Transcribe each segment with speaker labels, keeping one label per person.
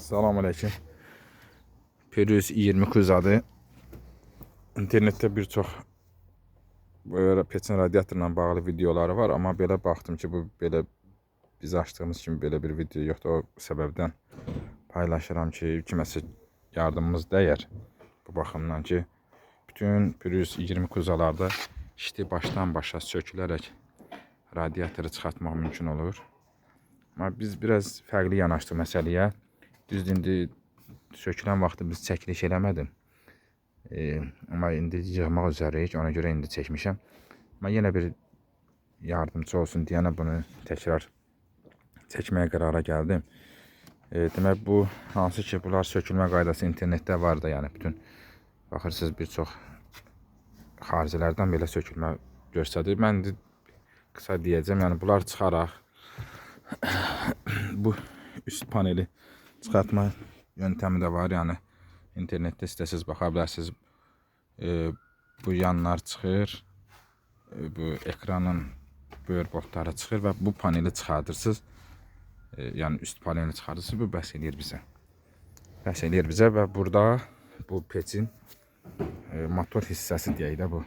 Speaker 1: Selamünaleyküm. Pürüz 20 kuzadı. İnternette bir çox böyle peçin radiatorla bağlı videoları var, amma belə baxdım ki, bu belə biz açdığımız kimi belə bir video yoxdur. O səbəbdən paylaşıram ki, kiməsə yardımımız dəyər. Bu baxımdan ki, bütün pürüz 20 kuzalarda işti başdan başa sökülərək radiatoru çıxartmaq mümkün olur. Amma biz biraz fərqli yanaşdıq məsələyə. Düzdür, indi sökülən vaxtı biz çəkiliş eləmədim. Amma indi yığmaq üzərəyik, ona görə indi çəkmişəm. Amma yenə bir yardımcı olsun deyənə bunu təkrar çəkməyə qərara gəldim. Demək, bu hansı ki, bunlar sökülmə qaydası internetdə var da, yəni bütün baxırsınız bir çox xaricilərdən belə sökülmə göstərir. Mən indi qısa deyəcəm, yəni bunlar çıxaraq bu üst paneli çıxartma yöntəmi də var, yəni internetdə istəsiniz baxa bilərsiniz. Bu yanlar çıxır, bu ekranın böyür botları çıxır və bu paneli çıxardırsınız. Yəni üst paneli çıxardırsınız, bu bəs eləyir bizə. Bəs eləyir bizə və burada bu peçin motor hissəsi deyək də bu.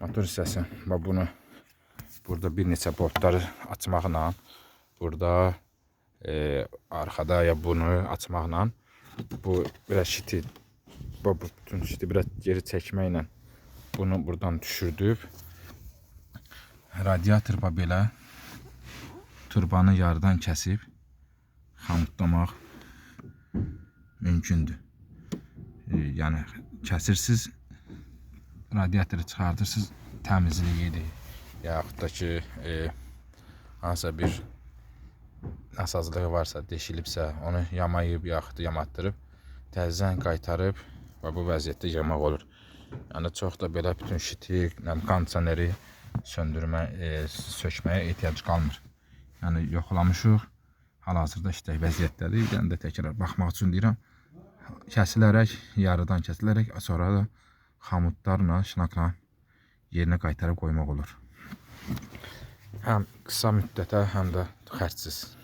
Speaker 1: Motor hissəsi və bunu burada bir neçə boltları açmaqla, burada arkada ya bunu açmaqla bu biraz şiti, bu bütün şiti biraz geri çəkməklə bunu buradan düşürdüb radiator belə turbanı yarıdan kəsib xamutlamaq mümkündür. Yəni kəsirsiniz, radiatoru çıxardırsınız, təmizliyidir, yaxud da ki hansısa bir nasazlığı varsa, deşilibsə, onu yamayıb, yaxud yamatdırıb, təzədən qaytarıb və bu vəziyyətdə yığmaq olur. Yəni çox da belə bütün şiti, kondisioneri sökməyə ehtiyac qalmır. Yəni yoxlamışıq, hal-hazırda işlək vəziyyətdədir. Yəni də təkrar baxmaq üçün deyirəm, kəsilərək, yarıdan kəsilərək, sonra da xamutlarla, şınaqla yerinə qaytarıb qoymaq olur. Həm qısa müddətə, həm də xərcsiz.